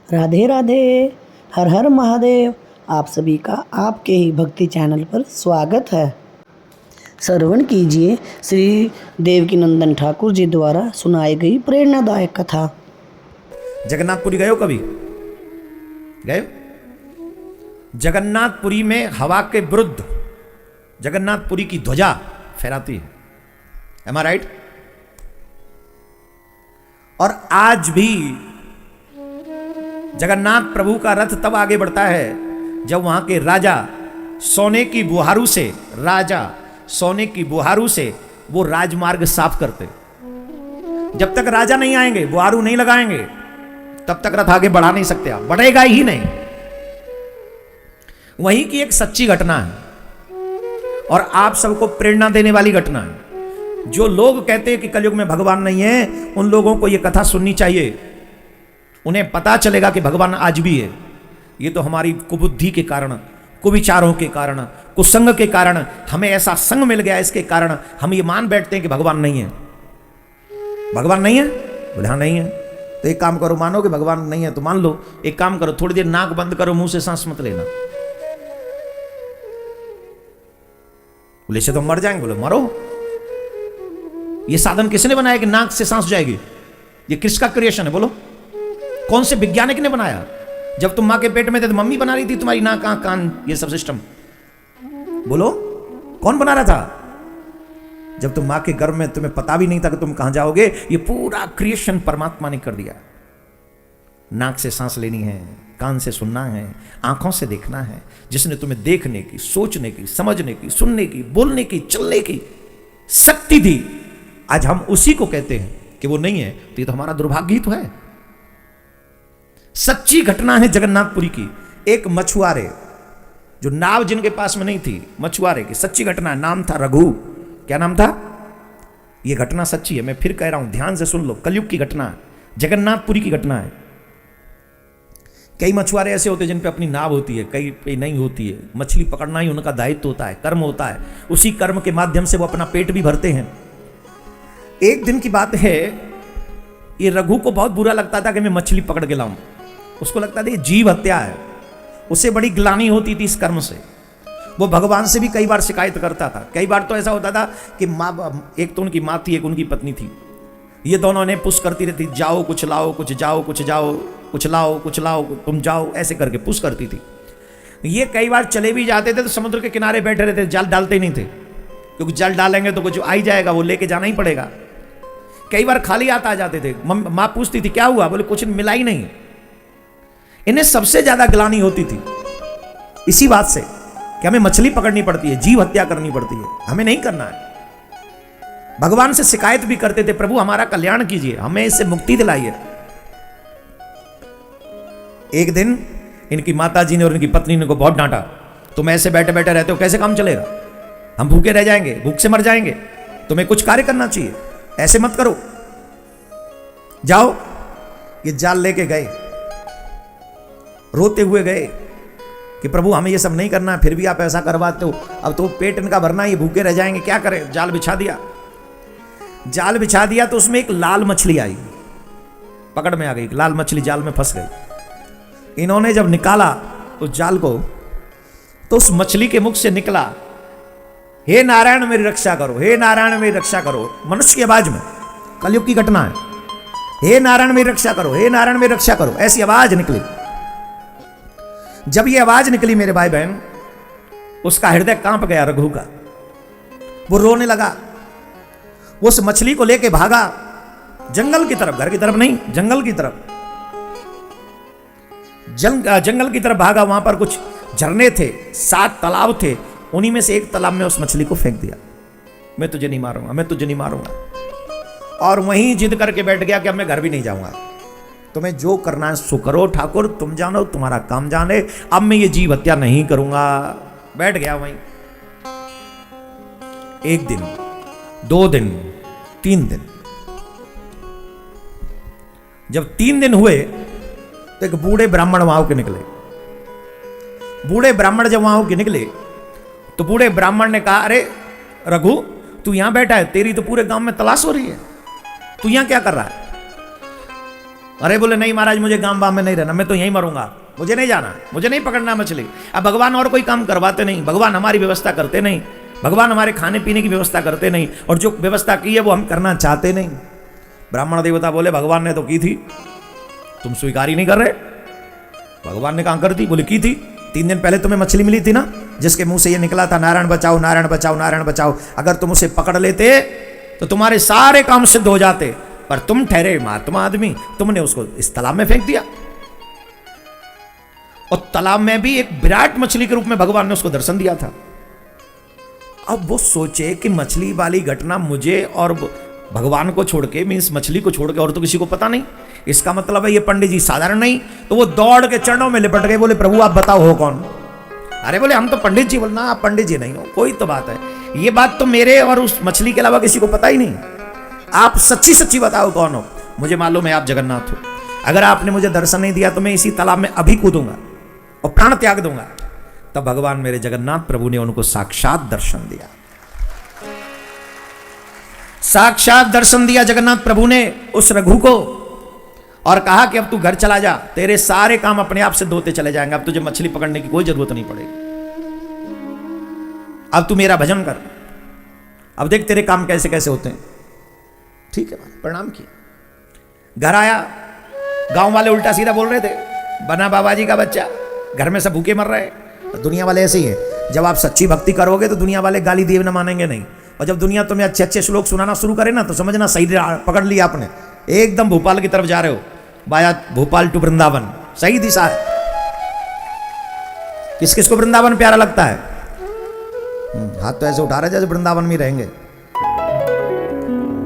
राधे राधे। हर हर महादेव। आप सभी का आपके ही भक्ति चैनल पर स्वागत है। श्रवण कीजिए श्री देवकीनंदन ठाकुर जी द्वारा सुनाई गई प्रेरणादायक कथा। जगन्नाथपुरी गए हो कभी? गए हो? जगन्नाथपुरी में हवा के विरुद्ध जगन्नाथपुरी की ध्वजा फहराती है। एम आई राइट? और आज भी जगन्नाथ प्रभु का रथ तब आगे बढ़ता है जब वहां के राजा सोने की बुहारू से वो राजमार्ग साफ करते। जब तक राजा नहीं आएंगे, बुहारू नहीं लगाएंगे, तब तक रथ आगे बढ़ा नहीं सकते। आप बढ़ेगा ही नहीं। वहीं की एक सच्ची घटना है और आप सबको प्रेरणा देने वाली घटना है। जो लोग कहते हैं कि कलयुग में भगवान नहीं है, उन लोगों को यह कथा सुननी चाहिए। उन्हें पता चलेगा कि भगवान आज भी है। ये तो हमारी कुबुद्धि के कारण, कुविचारों के कारण, कुसंग के कारण, हमें ऐसा संग मिल गया, इसके कारण हम ये मान बैठते हैं कि भगवान नहीं है। भगवान नहीं है? बोले हाँ नहीं है। तो एक काम करो, मानो कि भगवान नहीं है तो मान लो। एक काम करो, थोड़ी देर नाक बंद करो, मुंह से सांस मत लेना। बोले से तो मर जाएंगे। बोले मरो। ये साधन किसने बनाया कि नाक से सांस जाएगी? ये किसका क्रिएशन है? बोलो कौन से वैज्ञानिक ने बनाया? जब तुम मां के पेट में थे तो मम्मी बना रही थी तुम्हारी नाक, आंख, कान, ये सब सिस्टम। बोलो कौन बना रहा था? जब तुम मां के गर्भ में तुम्हें पता भी नहीं था कि तुम कहां जाओगे, ये पूरा क्रिएशन परमात्मा ने कर दिया। नाक से सांस लेनी है, कान से सुनना है, आंखों से देखना है। जिसने तुम्हें देखने की, सोचने की, समझने की, सुनने की, बोलने की, चलने की शक्ति दी, आज हम उसी को कहते हैं कि वो नहीं है, तो ये तो हमारा दुर्भाग्य ही तो है। सच्ची घटना है जगन्नाथपुरी की। एक मछुआरे, जो नाव जिनके पास में नहीं थी, मछुआरे की सच्ची घटना है। नाम था रघु। क्या नाम था? यह घटना सच्ची है, मैं फिर कह रहा हूं, ध्यान से सुन लो। कलयुग की घटना है, जगन्नाथपुरी की घटना है। कई मछुआरे ऐसे होते हैं जिन पे अपनी नाव होती है, कई पे नहीं होती है। मछली पकड़ना ही उनका दायित्व होता है, कर्म होता है। उसी कर्म के माध्यम से वो अपना पेट भी भरते हैं। एक दिन की बात है, ये रघु को बहुत बुरा लगता था कि मैं मछली पकड़ के लाऊं। उसको लगता था ये जीव हत्या है। उसे बड़ी ग्लानि होती थी इस कर्म से। वो भगवान से भी कई बार शिकायत करता था। कई बार तो ऐसा होता था कि माँ, एक तो उनकी माँ थी, एक उनकी पत्नी थी। ये दोनों ने पुश करती रहती, जाओ कुछ लाओ, कुछ जाओ, कुछ जाओ, कुछ लाओ, कुछ लाओ, तुम जाओ, ऐसे करके पुश करती थी। ये कई बार चले भी जाते थे तो समुद्र के किनारे बैठे रहते, जाल डालते नहीं थे, क्योंकि जाल डालेंगे तो कुछ आ ही जाएगा, वो लेके जाना ही पड़ेगा। कई बार खाली हाथ आ जाते थे। माँ पूछती थी क्या हुआ? बोले कुछ मिला ही नहीं। इन्हें सबसे ज्यादा ग्लानि होती थी इसी बात से कि हमें मछली पकड़नी पड़ती है, जीव हत्या करनी पड़ती है, हमें नहीं करना है। भगवान से शिकायत भी करते थे, प्रभु हमारा कल्याण कीजिए, हमें इससे मुक्ति दिलाइए। एक दिन इनकी माताजी ने और इनकी पत्नी ने को बहुत डांटा, तुम ऐसे बैठे बैठे रहते हो, कैसे काम चलेगा? हम भूखे रह जाएंगे, भूख से मर जाएंगे। तुम्हें कुछ कार्य करना चाहिए, ऐसे मत करो। जाओ। ये जाल लेके गए, रोते हुए गए कि प्रभु हमें ये सब नहीं करना है, फिर भी आप ऐसा करवाते हो। अब तो पेट इनका भरना, ये भूखे रह जाएंगे, क्या करें? जाल बिछा दिया। जाल बिछा दिया तो उसमें एक लाल मछली आई, पकड़ में आ गई। लाल मछली जाल में फंस गई। इन्होंने जब निकाला उस जाल को, तो उस मछली के मुख से निकला, हे नारायण मेरी रक्षा करो, हे नारायण मेरी रक्षा करो। मनुष्य की आवाज में, कलयुग की घटना है। हे नारायण मेरी रक्षा करो, हे नारायण मेरी रक्षा करो, ऐसी आवाज निकली। जब ये आवाज निकली मेरे भाई बहन, उसका हृदय कांप गया रघु का। वो रोने लगा। वो उस मछली को लेके भागा जंगल की तरफ, घर की तरफ नहीं, जंगल की तरफ। जंगल की तरफ भागा। वहां पर कुछ झरने थे, 7 तालाब थे। उन्हीं में से एक तालाब में उस मछली को फेंक दिया। मैं तुझे नहीं मारूंगा, मैं तुझे नहीं मारूंगा। और वहीं जिद करके बैठ गया कि अब मैं घर भी नहीं जाऊंगा। तुम्हें जो करना है सो करो ठाकुर, तुम जानो, तुम्हारा काम जाने, अब मैं ये जीव हत्या नहीं करूंगा। बैठ गया वहीं। 1 दिन, 2 दिन, 3 दिन। जब 3 दिन हुए तो एक बूढ़े ब्राह्मण वहां के निकले। बूढ़े ब्राह्मण जब वहां के निकले तो बूढ़े ब्राह्मण ने कहा, अरे रघु तू यहां बैठा है, तेरी तो पूरे गांव में तलाश हो रही है, तू यहां क्या कर रहा है? अरे बोले नहीं महाराज, मुझे गांव बाम में नहीं रहना, मैं तो यहीं मरूंगा, मुझे नहीं जाना, मुझे नहीं पकड़ना मछली। अब भगवान और कोई काम करवाते नहीं, भगवान हमारी व्यवस्था करते नहीं, भगवान हमारे खाने पीने की व्यवस्था करते नहीं, और जो व्यवस्था की है वो हम करना चाहते नहीं। ब्राह्मण देवता बोले भगवान ने तो की थी, तुम स्वीकार ही नहीं कर रहे। भगवान ने कहा कर दी, बोले की थी। 3 दिन पहले तुम्हें मछली मिली थी ना, जिसके मुंह से ये निकला था नारायण बचाओ नारायण बचाओ नारायण बचाओ, अगर तुम उसे पकड़ लेते तो तुम्हारे सारे काम सिद्ध हो जाते, पर तुम ठहरे महात्मा आदमी, तुमने उसको इस तालाब में फेंक दिया। और तालाब में भी एक विराट मछली के रूप में भगवान ने उसको दर्शन दिया था। अब वो सोचे कि मछली वाली घटना मुझे और भगवान को छोड़ के, मीन्स मछली को छोड़ के और तो किसी को पता नहीं, इसका मतलब है ये पंडित जी साधारण नहीं। तो वो दौड़ के चरणों में लिपट गए, बोले प्रभु आप बताओ हो कौन। अरे बोले हम तो पंडित जी। बोलना आप पंडित जी नहीं हो, कोई तो बात है, ये बात तो मेरे और उस मछली के अलावा किसी को पता ही नहीं। आप सच्ची सच्ची बताओ कौन हो। मुझे मालूम है आप जगन्नाथ हो, अगर आपने मुझे दर्शन नहीं दिया तो मैं इसी तालाब में अभी कूदूंगा और प्राण त्याग दूंगा। तब भगवान मेरे जगन्नाथ प्रभु ने उनको साक्षात दर्शन दिया, साक्षात दर्शन दिया जगन्नाथ प्रभु ने उस रघु को, और कहा कि अब तू घर चला जा, तेरे सारे काम अपने आप से धोते चले जाएंगे, अब तुझे मछली पकड़ने की कोई जरूरत नहीं पड़ेगी, अब तू मेरा भजन कर, अब देख तेरे काम कैसे कैसे होते हैं। ठीक है, प्रणाम किया। घर आया, गांव वाले उल्टा सीधा बोल रहे थे, बना बाबा जी का बच्चा, घर में सब भूखे मर रहे। दुनिया वाले ऐसे ही है, जब आप सच्ची भक्ति करोगे तो दुनिया वाले गाली देव न मानेंगे नहीं, और जब दुनिया तुम्हें अच्छे अच्छे श्लोक सुनाना शुरू करे ना तो समझना सही पकड़ लिया आपने, एकदम भोपाल की तरफ जा रहे हो, बाया भोपाल टू वृंदावन, सही दिशा है। किस किस को वृंदावन प्यारा लगता है? हाथ तो ऐसे उठा रहे जैसे वृंदावन में रहेंगे।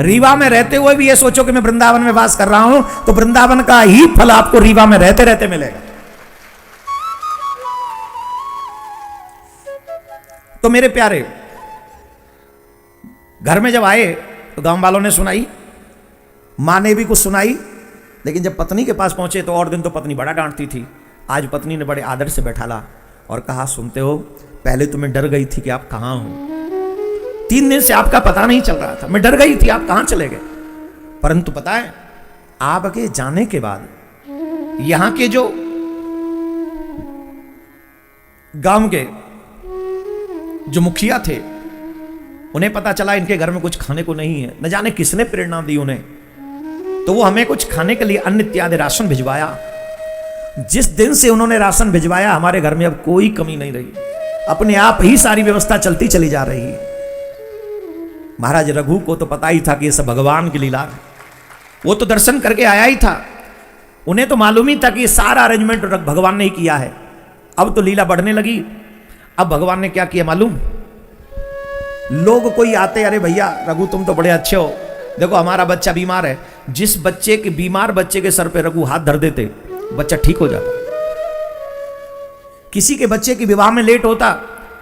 रीवा में रहते हुए भी ये सोचो कि मैं वृंदावन में वास कर रहा हूं, तो वृंदावन का ही फल आपको रीवा में रहते रहते मिलेगा। तो मेरे प्यारे, घर में जब आए तो गांव वालों ने सुनाई, मां ने भी कुछ सुनाई, लेकिन जब पत्नी के पास पहुंचे तो और दिन तो पत्नी बड़ा डांटती थी, आज पत्नी ने बड़े आदर से बैठाला और कहा सुनते हो, पहले तो मैं डर गई थी कि आप कहां हो, 3 दिन से आपका पता नहीं चल रहा था, मैं डर गई थी आप कहां चले गए। परंतु पता है आपके जाने के बाद यहां के जो गांव के जो मुखिया थे, उन्हें पता चला इनके घर में कुछ खाने को नहीं है, न जाने किसने प्रेरणा दी उन्हें, तो वो हमें कुछ खाने के लिए अन्न इत्यादि राशन भिजवाया। जिस दिन से उन्होंने राशन भिजवाया हमारे घर में अब कोई कमी नहीं रही, अपने आप ही सारी व्यवस्था चलती चली जा रही है। महाराज रघु को तो पता ही था कि ये सब भगवान की लीला है, वो तो दर्शन करके आया ही था, उन्हें तो मालूम ही था कि ये सारा अरेंजमेंट भगवान ने ही किया है। अब तो लीला बढ़ने लगी। अब भगवान ने क्या किया मालूम? लोग कोई आते, अरे भैया रघु तुम तो बड़े अच्छे हो, देखो हमारा बच्चा बीमार है, जिस बच्चे के बीमार बच्चे के सर पे रघु हाथ धर देते बच्चा ठीक हो जाता। किसी के बच्चे की विवाह में लेट होता,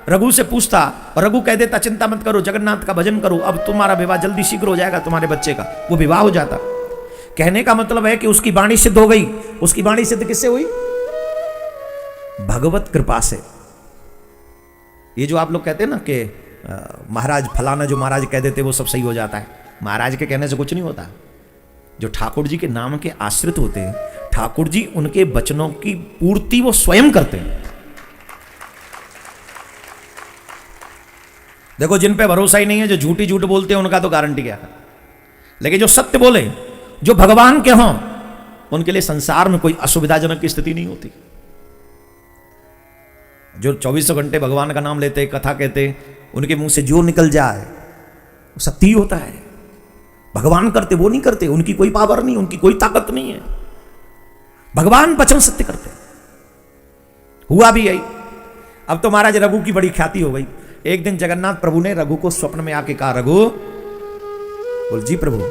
रघु से पूछता और रघु कह देता चिंता मत करो, जगन्नाथ का भजन करो, अब तुम्हारा विवाह जल्दी शीघ्र हो जाएगा, तुम्हारे बच्चे का वो विवाह हो जाता। कहने का मतलब है कि उसकी वाणी सिद्ध हो गई। उसकी वाणी सिद्ध किससे हुई? भगवत कृपा से। ये जो आप लोग कहते हैं ना कि महाराज फलाना जो महाराज कह देते वो सब सही हो जाता है, महाराज के कहने से कुछ नहीं होता। जो ठाकुर जी के नाम के आश्रित होते हैं, ठाकुर जी उनके वचनों की पूर्ति वो स्वयं करते हैं। देखो जिन पे भरोसा ही नहीं है, जो झूठी झूठ बोलते हैं, उनका तो गारंटी क्या है, लेकिन जो सत्य बोले, जो भगवान के हों, उनके लिए संसार में कोई असुविधाजनक की स्थिति नहीं होती। जो 24 घंटे भगवान का नाम लेते, कथा कहते, उनके मुंह से जो निकल जाए वो सत्य ही होता है। भगवान करते वो नहीं करते, उनकी कोई पावर नहीं, उनकी कोई ताकत नहीं है, भगवान वचन सत्य करते। हुआ भी यही। अब तो महाराज रघु की बड़ी ख्याति हो गई। एक दिन जगन्नाथ प्रभु ने रघु को स्वप्न में आके कहा, रघु बोल जी प्रभु,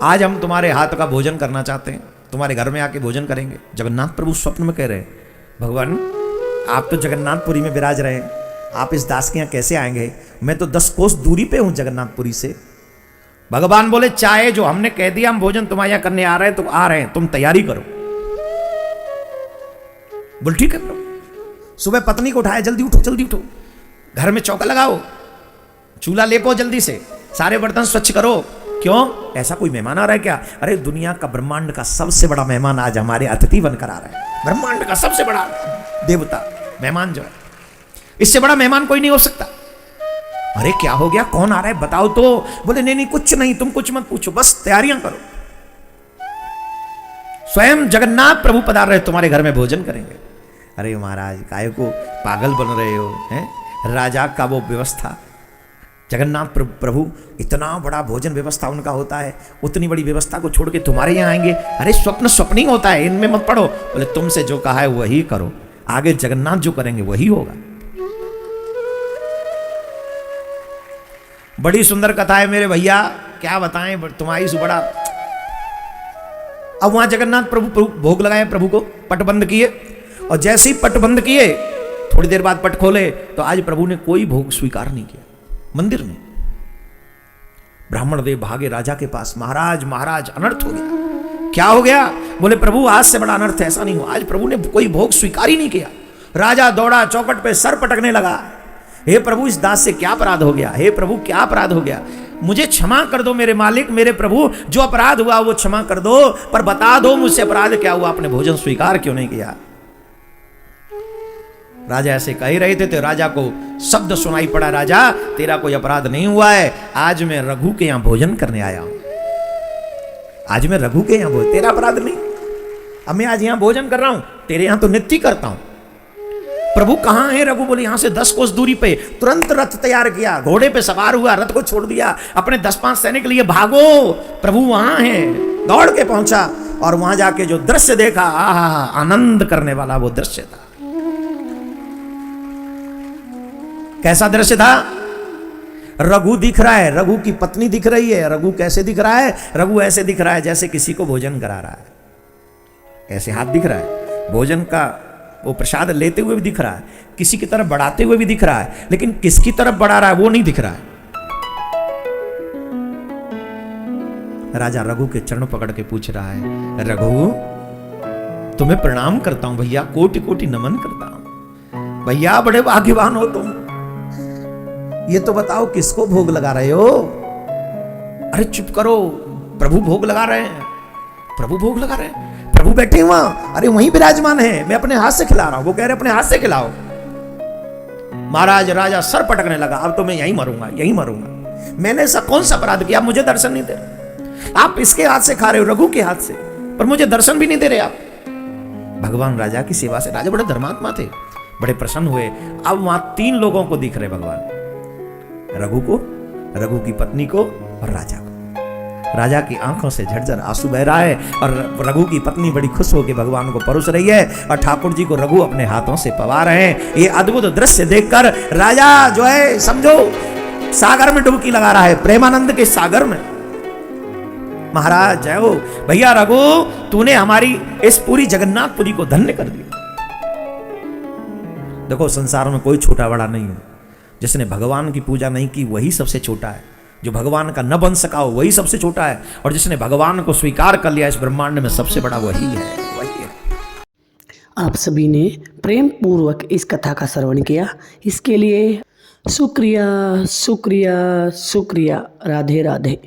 आज हम तुम्हारे हाथ का भोजन करना चाहते हैं, तुम्हारे घर में आके भोजन करेंगे। जगन्नाथ प्रभु स्वप्न में कह रहे हैं, भगवान आप तो जगन्नाथपुरी में विराज रहे हैं, आप इस दास के यहाँ कैसे आएंगे? मैं तो 10 कोस दूरी पे हूं जगन्नाथपुरी से। भगवान बोले चाहे जो हमने कह दिया, हम भोजन तुम्हारे यहाँ करने आ रहे हैं तो आ रहे हैं, तुम तैयारी करो। बोल ठीक है प्रभु। सुबह पत्नी को उठाया, जल्दी उठो जल्दी उठो, घर में चौका लगाओ, चूल्हा लेपो जल्दी से, सारे बर्तन स्वच्छ करो, क्यों? ऐसा कोई मेहमान आ रहा है क्या? अरे दुनिया का, ब्रह्मांड का सबसे बड़ा मेहमान आज हमारे अतिथि बनकर आ रहा है। ब्रह्मांड का सबसे बड़ा देवता मेहमान जो है, इससे बड़ा मेहमान कोई नहीं हो सकता। अरे क्या हो गया, कौन आ रहा है बताओ तो। बोले नहीं नहीं कुछ नहीं, तुम कुछ मत पूछो, बस तैयारियां करो। स्वयं जगन्नाथ प्रभु पधार रहे, तुम्हारे घर में भोजन करेंगे। अरे महाराज काहे को पागल बन रहे हो, हैं? राजा का वो व्यवस्था, जगन्नाथ प्रभु इतना बड़ा भोजन व्यवस्था उनका होता है, उतनी बड़ी व्यवस्था को छोड़ के तुम्हारे यहाँ आएंगे? अरे स्वप्न स्वप्निंग होता है, इनमें मत पड़ो। बोले तुमसे जो कहा है वही करो, आगे जगन्नाथ जो करेंगे वही होगा। बड़ी सुंदर कथा है मेरे भैया, क्या बताएं तुम्हारी से बड़ा। अब वहां जगन्नाथ प्रभु भोग लगाए, प्रभु को पट बंद किए, और जैसे ही पट बंद किए थोड़ी देर बाद पट खोले तो आज प्रभु ने कोई भोग स्वीकार नहीं किया मंदिर में। ब्राह्मण देव भागे राजा के पास, महाराज महाराज अनर्थ हो गया। क्या हो गया? बोले प्रभु आज से बड़ा अनर्थ ऐसा नहीं हुआ, आज प्रभु ने कोई भोग स्वीकार ही नहीं किया। राजा दौड़ा, चौखट पे सर पटकने लगा, हे प्रभु इस दास से क्या अपराध हो गया, हे प्रभु क्या अपराध हो गया, मुझे क्षमा कर दो मेरे मालिक, मेरे प्रभु, जो अपराध हुआ वो क्षमा कर दो, पर बता दो मुझसे अपराध क्या हुआ, आपने भोजन स्वीकार क्यों नहीं किया। राजा ऐसे कह रहे थे तो राजा को शब्द सुनाई पड़ा, राजा तेरा कोई अपराध नहीं हुआ है, आज मैं रघु के यहां भोजन करने आया हूं, आज मैं रघु के यहां भोजन, तेरा अपराध नहीं, अब मैं आज यहां भोजन कर रहा हूं, तेरे यहां तो नित्य करता हूं। प्रभु कहां है? रघु बोले यहां से 10 कोस दूरी पे। तुरंत रथ तैयार किया, घोड़े पे सवार हुआ, रथ को छोड़ दिया, अपने 10-5 सैनिक के लिए भागो, प्रभु वहां है। दौड़ के पहुंचा और वहां जाके जो दृश्य देखा, आहा आनंद करने वाला वो दृश्य था। कैसा दृश्य था? रघु दिख रहा है, रघु की पत्नी दिख रही है। रघु कैसे दिख रहा है? रघु ऐसे दिख रहा है जैसे किसी को भोजन करा रहा है, ऐसे हाथ दिख रहा है, भोजन का वो प्रसाद लेते हुए भी दिख रहा है, किसी की तरफ बढ़ाते हुए भी दिख रहा है, लेकिन किसकी तरफ बढ़ा रहा है वो नहीं दिख रहा है। राजा रघु के चरण पकड़ के पूछ रहा है, रघु तुम्हें प्रणाम करता हूं भैया, कोटि कोटि नमन करता हूं भैया, बड़े भाग्यवान हो तुम, ये तो बताओ किसको भोग लगा रहे हो? अरे चुप करो, प्रभु भोग लगा रहे हैं, प्रभु भोग लगा रहे हैं, प्रभु बैठे वहां, अरे वहीं विराजमान है, मैं अपने हाथ से खिला रहा हूं। वो कह रहे अपने हाथ से खिलाओ। महाराज राजा सर पटकने लगा, अब तो मैं यहीं मरूंगा, यहीं मरूंगा, मैंने ऐसा कौन सा अपराध किया, मुझे दर्शन नहीं दे रहे, आप इसके हाथ से खा रहे हो, रघु के हाथ से, पर मुझे दर्शन भी नहीं दे रहे आप। भगवान राजा की सेवा से, राजा बड़े धर्मात्मा थे, बड़े प्रसन्न हुए। अब वहां 3 लोगों को दिख रहे भगवान, रघु को, रघु की पत्नी को और राजा को। राजा की आंखों से झरझर आंसू बह रहा है और रघु की पत्नी बड़ी खुश होकर भगवान को परोस रही है और ठाकुर जी को रघु अपने हाथों से पवा रहे हैं। ये अद्भुत दृश्य देखकर राजा जो है समझो सागर में डुबकी लगा रहा है, प्रेमानंद के सागर में। महाराज जय हो भैया, रघु तूने हमारी इस पूरी जगन्नाथपुरी को धन्य कर दिया। देखो संसार में कोई छोटा बड़ा नहीं है, जिसने भगवान की पूजा नहीं की वही सबसे छोटा है, जो भगवान का न बन सका हो वही सबसे छोटा है, और जिसने भगवान को स्वीकार कर लिया इस ब्रह्मांड में सबसे बड़ा वही है, वही है। आप सभी ने प्रेम पूर्वक इस कथा का श्रवण किया, इसके लिए शुक्रिया शुक्रिया शुक्रिया। राधे राधे।